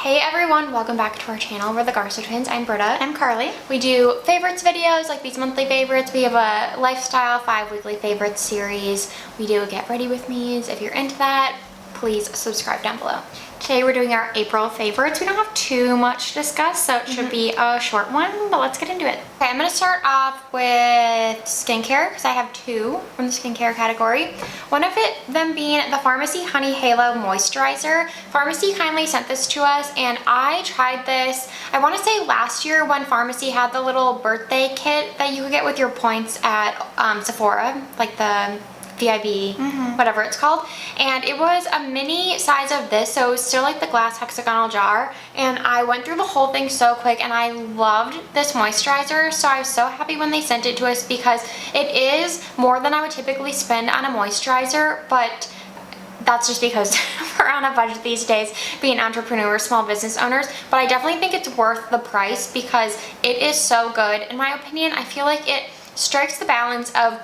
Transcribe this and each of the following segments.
Hey everyone, welcome back to our channel. We're the Garza Twins. I'm Britta. I'm Carly. We do favorites videos, like these monthly favorites. We have a lifestyle 5 weekly favorites series. We do a get ready with me's. If you're into that, please subscribe down below. Today we're doing our April favorites. We don't have too much to discuss, so it should be a short one, but let's get into it. Okay, I'm going to start off with skincare because I have 2 from the skincare category. One of them being the Pharmacy Honey Halo Moisturizer. Pharmacy kindly sent this to us and I tried this, I want to say last year when Pharmacy had the little birthday kit that you could get with your points at Sephora, like the VIB, whatever it's called, and it was a mini size of this, so it was still like the glass hexagonal jar, and I went through the whole thing so quick and I loved this moisturizer. So I was so happy when they sent it to us because it is more than I would typically spend on a moisturizer, but that's just because we're on a budget these days, being entrepreneurs, small business owners. But I definitely think it's worth the price because it is so good. In my opinion, I feel like it strikes the balance of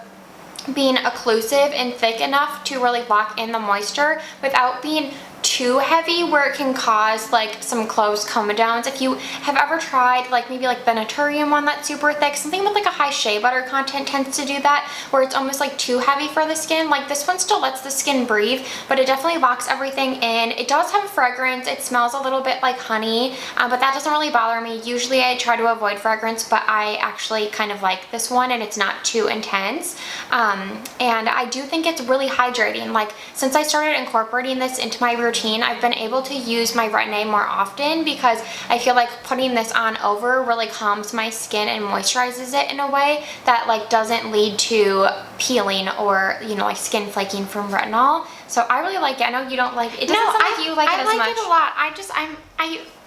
being occlusive and thick enough to really lock in the moisture without being too heavy where it can cause like some clothes coma downs. If you have ever tried like maybe like the Naturium one that's super thick, something with like a high shea butter content tends to do that, where it's almost like too heavy for the skin. Like this one still lets the skin breathe, but it definitely locks everything in. It does have a fragrance. It smells a little bit like honey, but that doesn't really bother me. Usually I try to avoid fragrance, but I actually kind of like this one and it's not too intense. And I do think it's really hydrating. Like since I started incorporating this into my routine, I've been able to use my Retin-A more often because I feel like putting this on over really calms my skin and moisturizes it in a way that like doesn't lead to peeling or, you know, like skin flaking from retinol. So I really like it. I know you don't like it. It doesn't sound like you like it as much. I like it a lot.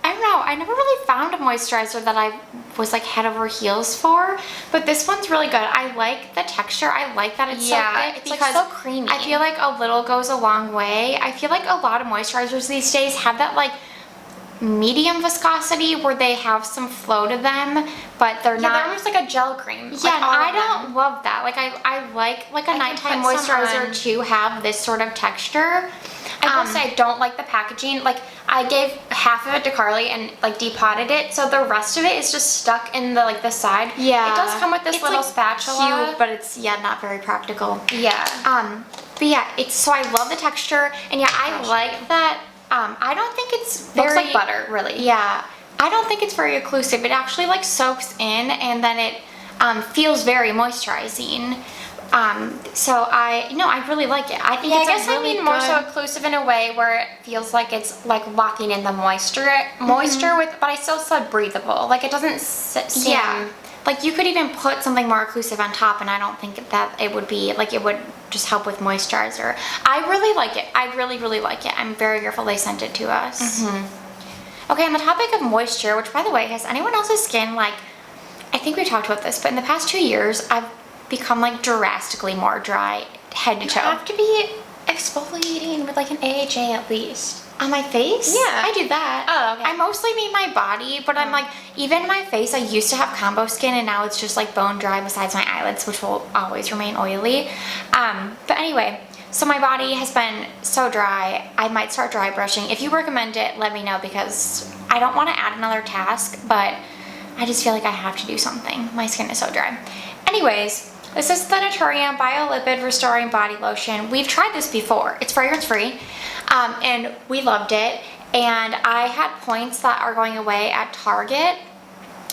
I don't know. I never really found a moisturizer that I was like head over heels for, but this one's really good. I like the texture. I like that it's so thick it's because like so creamy. I feel like a little goes a long way. I feel like a lot of moisturizers these days have that like medium viscosity where they have some flow to them, but they're not. They're almost like a gel cream. Yeah, like I don't love that. Like I like a nighttime moisturizer to have this sort of texture. I will say I don't like the packaging. Like I gave half of it to Carly and like depotted it, so the rest of it is just stuck in the like the side. Yeah, it does come with this little like spatula, cute, but it's not very practical. Yeah. But yeah, so I love the texture, and yeah, I like that. I don't think it's very, looks like butter, really. Yeah, I don't think it's very occlusive. It actually like soaks in, and then it feels very moisturizing. So I really like it. I think it's I guess really I mean more so occlusive in a way where it feels like it's like locking in the moisture with, but I still said breathable. Like it doesn't seem. Yeah. Like you could even put something more occlusive on top, and I don't think that it would be like, it would just help with moisturizer. I really like it. I really, really like it. I'm very grateful they sent it to us. Okay, on the topic of moisture, which by the way, has anyone else's skin, like, I think we talked about this, but in the past 2 years, I've become like drastically more dry head to toe. You have to be exfoliating with like an AHA at least. On my face? Yeah. I do that. Oh, okay. I mostly mean my body, but I'm like, even my face, I used to have combo skin and now it's just like bone dry besides my eyelids, which will always remain oily. But anyway, so my body has been so dry, I might start dry brushing. If you recommend it, let me know because I don't want to add another task, but I just feel like I have to do something. My skin is so dry. Anyways, this is the Naturium Bio-Lipid Restoring Body Lotion. We've tried this before. It's fragrance-free, and we loved it. And I had points that are going away at Target.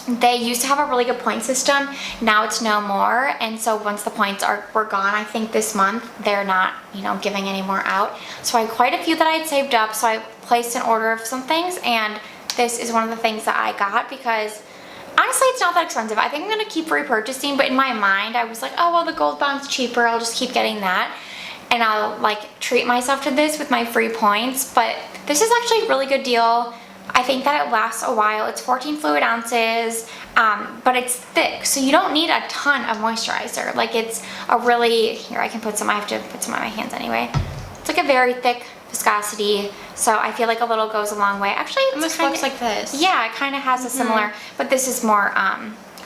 They used to have a really good point system. Now it's no more. And so once the points were gone, I think this month, they're not, giving any more out. So I had quite a few that I had saved up. So I placed an order of some things, and this is one of the things that I got because honestly, it's not that expensive. I think I'm going to keep repurchasing, but in my mind, I was like, oh, well, the Gold Bond's cheaper. I'll just keep getting that. And I'll, like, treat myself to this with my free points. But this is actually a really good deal. I think that it lasts a while. It's 14 fluid ounces, but it's thick, so you don't need a ton of moisturizer. Like, it's a really, here, I can put some, I have to put some on my hands anyway. It's like a very thick viscosity, so I feel like a little goes a long way. Actually, it almost looks like this. Yeah, it kind of has a similar, but this is more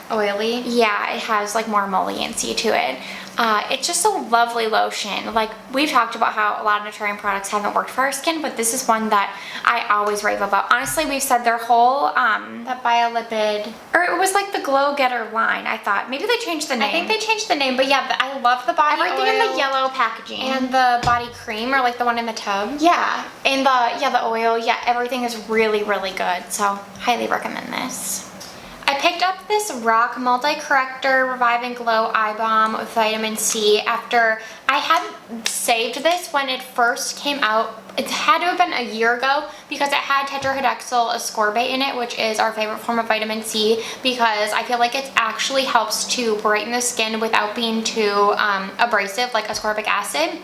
oily. Yeah, it has like more emolliency to it. It's just a lovely lotion. Like, we've talked about how a lot of Naturium products haven't worked for our skin, but this is one that I always rave about. Honestly, we've said their whole, That Bio-Lipid. or it was like the Glow Getter line, I thought. Maybe they changed the name. I think they changed the name, but yeah, I love the body Everything oil in the yellow packaging. and the body cream, or like the one in the tub. Yeah, and the oil, yeah, everything is really, really good. So, highly recommend this. I picked up this ROC Multi-Corrector Revive and Glow Eye Balm with Vitamin C after I had saved this when it first came out. It had to have been a year ago because it had tetrahydroxyl ascorbate in it, which is our favorite form of vitamin C, because I feel like it actually helps to brighten the skin without being too abrasive like ascorbic acid,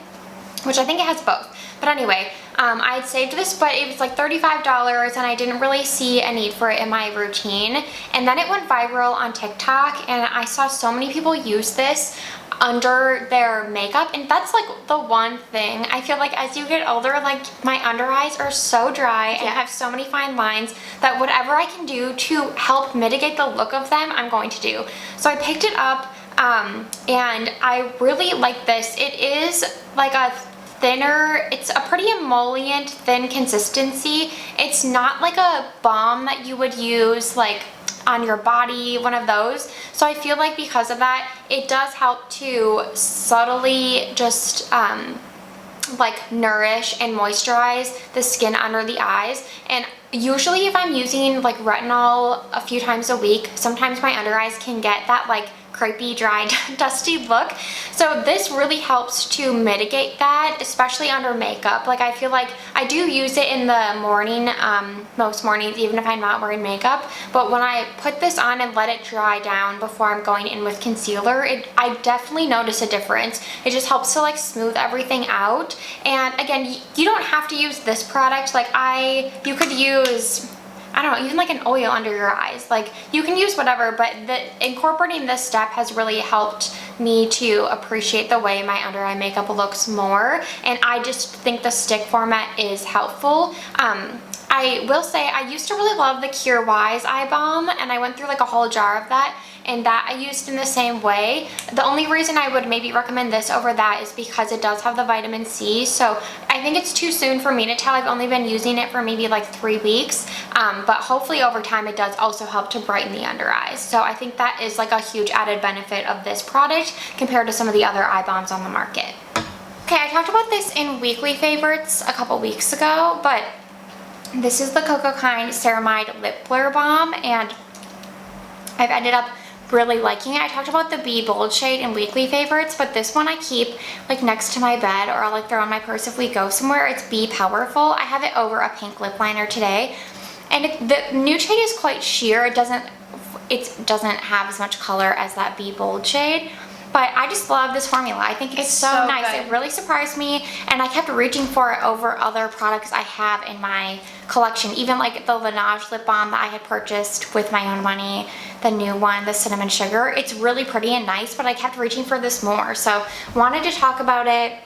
which I think it has both. But anyway, I had saved this, but it was like $35 and I didn't really see a need for it in my routine. And then it went viral on TikTok and I saw so many people use this under their makeup, and that's like the one thing I feel like as you get older, like my under eyes are so dry and have so many fine lines that whatever I can do to help mitigate the look of them, I'm going to do. So I picked it up and I really like this. It is like a thinner, it's a pretty emollient thin consistency. It's not like a balm that you would use like on your body, one of those. So I feel like because of that, it does help to subtly just like nourish and moisturize the skin under the eyes. And usually if I'm using like retinol a few times a week, sometimes my under eyes can get that like crepey, dry, dusty look. So this really helps to mitigate that, especially under makeup. Like I feel like I do use it in the morning, most mornings, even if I'm not wearing makeup. But when I put this on and let it dry down before I'm going in with concealer, I definitely notice a difference. It just helps to like smooth everything out. And again, you don't have to use this product. Like you could use, I don't know, even like an oil under your eyes. Like you can use whatever, but incorporating this step has really helped me to appreciate the way my under eye makeup looks more. And I just think the stick format is helpful. I will say I used to really love the Cure Wise eye balm, and I went through like a whole jar of that, and that I used in the same way. The only reason I would maybe recommend this over that is because it does have the vitamin C. So I think it's too soon for me to tell. I've only been using it for maybe like 3 weeks, but hopefully over time it does also help to brighten the under eyes. So I think that is like a huge added benefit of this product compared to some of the other eye balms on the market. Okay, I talked about this in weekly favorites a couple weeks ago, but this is the Coco Kind Ceramide Lip Blur Balm, and I've ended up really liking it. I talked about the Be Bold shade in weekly favorites, but this one I keep like next to my bed, or I'll like throw in my purse if we go somewhere. It's Be Powerful. I have it over a pink lip liner today, and the nude shade is quite sheer. It doesn't have as much color as that Be Bold shade. But I just love this formula. I think it's so nice. Good. It really surprised me, and I kept reaching for it over other products I have in my collection. Even like the Laneige lip balm that I had purchased with my own money, the new one, the cinnamon sugar. It's really pretty and nice, but I kept reaching for this more. So wanted to talk about it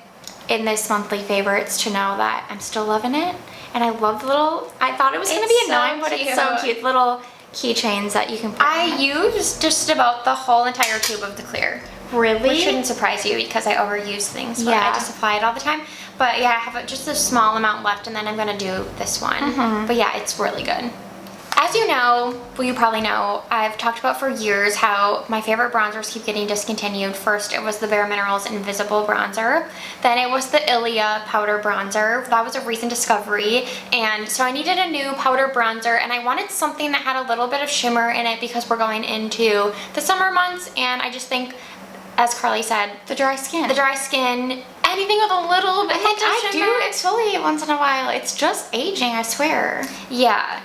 in this monthly favorites to know that I'm still loving it. And I love the little, I thought it was gonna be annoying, but it's so cute. Little keychains that you can put I used just about the whole entire tube of the clear. Really? Which shouldn't surprise you because I overuse things, but Yeah. I just apply it all the time. But yeah, I have just a small amount left, and then I'm gonna do this one. But yeah, it's really good. As you know, well, you probably know, I've talked about for years how my favorite bronzers keep getting discontinued. First, it was the Bare Minerals Invisible Bronzer. Then it was the Ilia Powder Bronzer. That was a recent discovery. And so I needed a new powder bronzer, and I wanted something that had a little bit of shimmer in it because we're going into the summer months, and I just think, as Carly said, The dry skin. Anything with a little bit of I shimmer. do exfoliate once in a while. It's just aging, I swear. Yeah.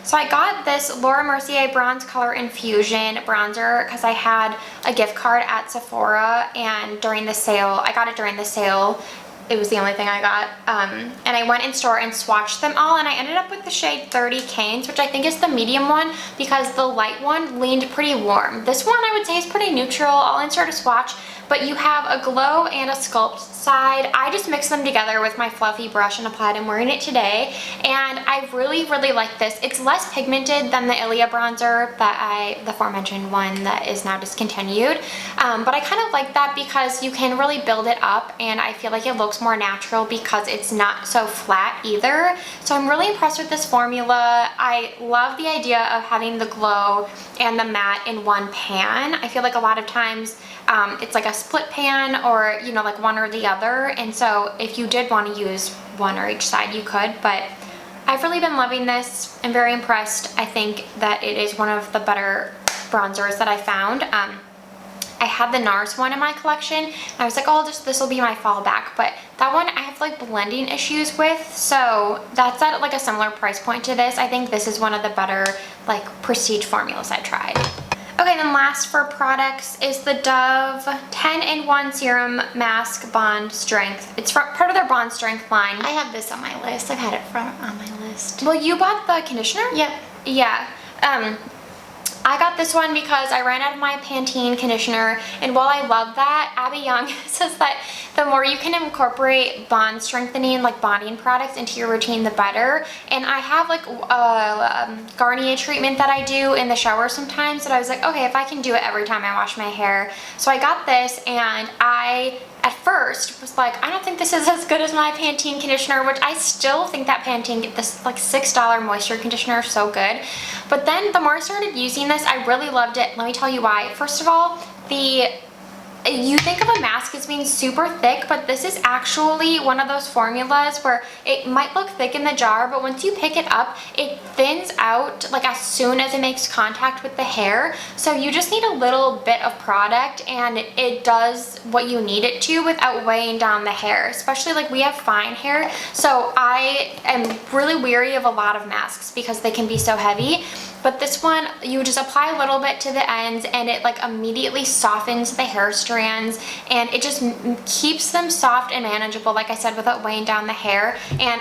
So I got this Laura Mercier Bronze Color Infusion bronzer because I had a gift card at Sephora, and during the sale, I got it during the sale. It was the only thing I got. And I went in store and swatched them all, and I ended up with the shade 30 Canes, which I think is the medium one because the light one leaned pretty warm. This one I would say is pretty neutral. I'll insert a swatch, but you have a glow and a sculpt side. I just mixed them together with my fluffy brush and applied. I'm wearing it today, and I really like this. It's less pigmented than the Ilia bronzer the aforementioned one that is now discontinued, but I kind of like that because you can really build it up, and I feel like it looks more natural because it's not so flat either. So I'm really impressed with this formula. I love the idea of having the glow and the matte in one pan. I feel like a lot of times it's like a split pan, or you know, like one or the other, and so if you did want to use one or each side, you could, but I've really been loving this. I'm very impressed. I think that it is one of the better bronzers that I found. I had the NARS one in my collection, and I was like, oh, this will be my fallback, but that one I have like blending issues with, so that's at like a similar price point to this. I think this is one of the better like prestige formulas I tried. Okay, then last for products is the Dove 10-in-1 Serum Mask Bond Strength. It's part of their Bond Strength line. I have this on my list. I've had it on my list. Well, you bought the conditioner? Yep. Yeah. I got this one because I ran out of my Pantene conditioner, and while I love that, Abby Young says that the more you can incorporate bond strengthening, like bonding products into your routine, the better. And I have like a Garnier treatment that I do in the shower sometimes, that I was like, okay, if I can do it every time I wash my hair. So I got this, and I at first was like, I don't think this is as good as my Pantene conditioner, which I still think that Pantene, this like $6 moisture conditioner, is so good. But then the more I started using this, I really loved it. Let me tell you why. First of all, you think of a mask as being super thick, but this is actually one of those formulas where it might look thick in the jar, but once you pick it up, it thins out like as soon as it makes contact with the hair. So you just need a little bit of product, and it does what you need it to without weighing down the hair, especially like we have fine hair. So I am really weary of a lot of masks because they can be so heavy. But this one, you just apply a little bit to the ends, and it like immediately softens the hair strands, and it just keeps them soft and manageable, like I said, without weighing down the hair. And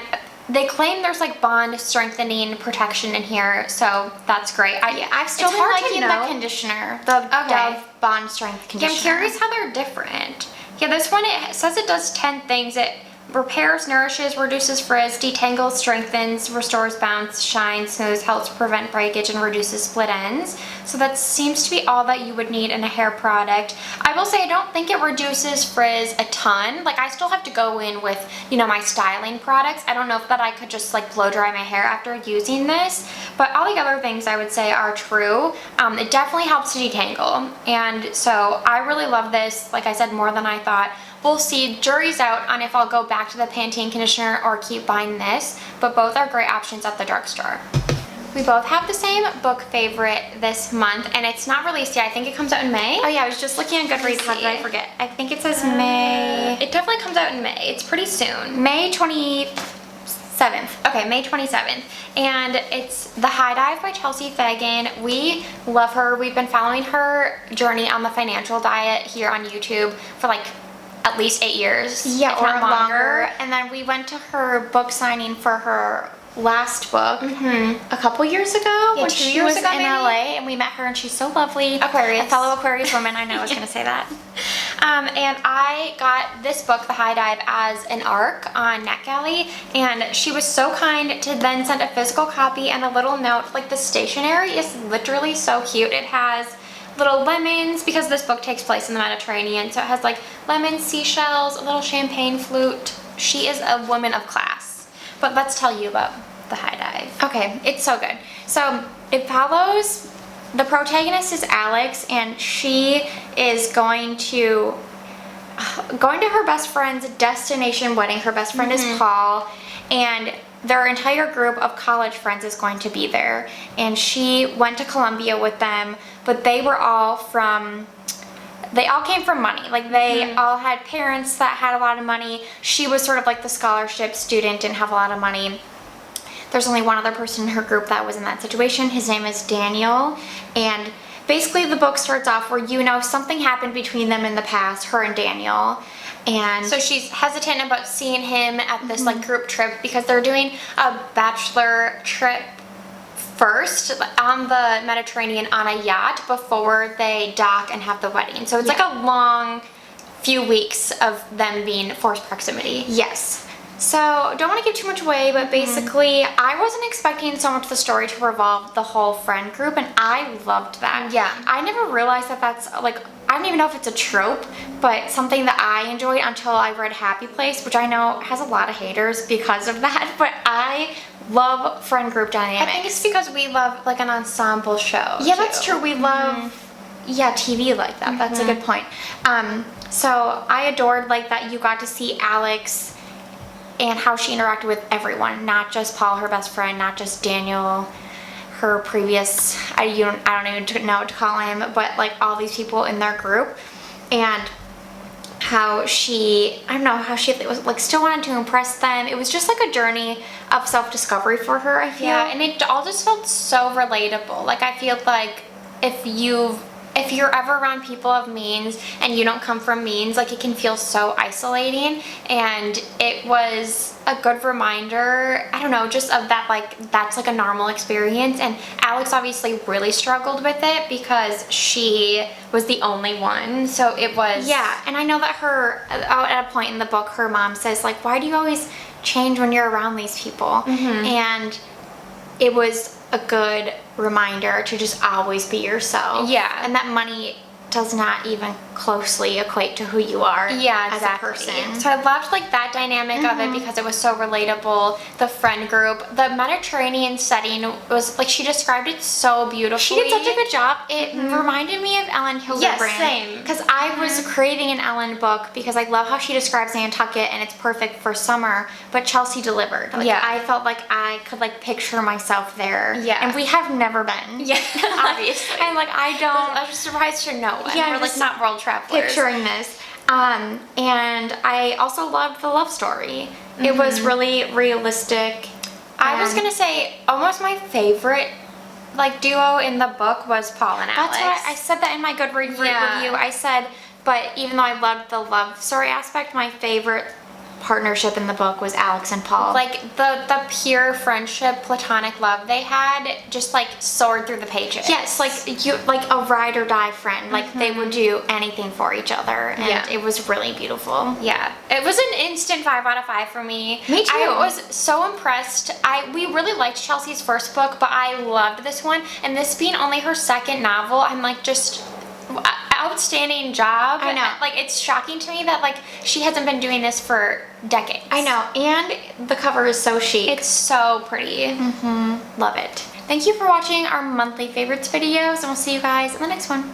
they claim there's like bond strengthening protection in here, so that's great. I've still been liking the conditioner, the Dove Bond Strength conditioner. Yeah, I'm curious how they're different. Yeah, this one, it says it does 10 things. It repairs, nourishes, reduces frizz, detangles, strengthens, restores bounce, shine, smooths, helps prevent breakage, and reduces split ends. So that seems to be all that you would need in a hair product. I will say I don't think it reduces frizz a ton. Like, I still have to go in with, you know, my styling products. I don't know if that I could just like blow dry my hair after using this, but all the other things I would say are true. It definitely helps to detangle, and so I really love this, like I said, more than I thought. We'll see. Jury's out on if I'll go back to the Pantene conditioner or keep buying this, but both are great options at the drugstore. We both have the same book favorite this month, and it's not released yet. I think it comes out in May. Oh yeah, I was just looking at Goodreads. How did I forget? I think it says May. It definitely comes out in May. It's pretty soon. May 27th. Okay, May 27th. And it's The High Dive by Chelsea Fagan. We love her. We've been following her journey on the financial diet here on YouTube for like at least 8 years. Yeah, if or not longer. And then we went to her book signing for her last book a couple years ago, Yeah, when 2 she years was ago, in maybe? LA, and we met her, and she's so lovely. Aquarius. A fellow Aquarius woman. I know I was going to say that. And I got this book, The High Dive, as an ARC on NetGalley, and she was so kind to then send a physical copy and a little note. Like, the stationery is literally so cute. It has little lemons, because this book takes place in the Mediterranean, so it has like lemons, seashells, a little champagne flute. She is a woman of class. But let's tell you about The High Dive. Okay, it's so good. So it follows, the protagonist is Alex, and she is going to her best friend's destination wedding. Her best friend is Paul, and their entire group of college friends is going to be there. And she went to Columbia with them, but they all came from money. Like, they all had parents that had a lot of money. She was sort of like the scholarship student, didn't have a lot of money. There's only one other person in her group that was in that situation. His name is Daniel, and basically the book starts off where, you know, something happened between them in the past, her and Daniel. And so she's hesitant about seeing him at this like group trip, because they're doing a bachelor trip first on the Mediterranean on a yacht before they dock and have the wedding. So it's like a long few weeks of them being forced proximity. Yes. So, don't want to give too much away, but basically, I wasn't expecting so much of the story to revolve the whole friend group, and I loved that. Yeah. I never realized that that's, like, I don't even know if it's a trope, but something that I enjoyed until I read Happy Place, which I know has a lot of haters because of that, but I love friend group dynamics. I think it's because we love like an ensemble show. Yeah, too. that's true. We love, TV like that. That's a good point. So I adored like that you got to see Alex and how she interacted with everyone, not just Paul, her best friend, not just Daniel, her previous, I don't even know what to call him, but like all these people in their group, and how she, I don't know, how she was like still wanted to impress them. It was just like a journey of self-discovery for her, I feel. Yeah, and it all just felt so relatable. Like I feel like if you're ever around people of means and you don't come from means, like it can feel so isolating, and it was a good reminder, I don't know, just of that, like that's like a normal experience. And Alex obviously really struggled with it because she was the only one, so it was... Yeah, and I know that her, at a point in the book, her mom says like, why do you always change when you're around these people? And it was a good reminder to just always be yourself. Yeah. And that money does not even closely equate to who you are as a person. So I loved like that dynamic of it because it was so relatable. The friend group, the Mediterranean setting was like, she described it so beautifully. She did such a good job. It reminded me of Ellen Hilderbrand. Yes, same. Because I was craving an Ellen book because I love how she describes Nantucket and it's perfect for summer, but Chelsea delivered. Like, Yeah. I felt like I could like picture myself there. Yeah. And we have never been. Yeah, obviously. And like I don't... I was surprised to no one. Yeah, We're like just not world travelers. picturing this. And I also loved the love story. It was really realistic. I was gonna say almost my favorite like duo in the book was Paul and Alex. That's what I said that in my Goodreads review. I said, but even though I loved the love story aspect, my favorite partnership in the book was Alex and Paul. Like the pure friendship, platonic love they had just like soared through the pages. Yes, like a ride or die friend. Like they would do anything for each other, and it was really beautiful. Yeah, it was an instant 5 out of 5 for me. Me too. I was so impressed. We really liked Chelsea's first book, but I loved this one, and this being only her second novel, I'm like just outstanding job. I know. Like it's shocking to me that like she hasn't been doing this for decades. I know, and the cover is so chic. It's so pretty. Love it. Thank you for watching our monthly favorites videos, and we'll see you guys in the next one.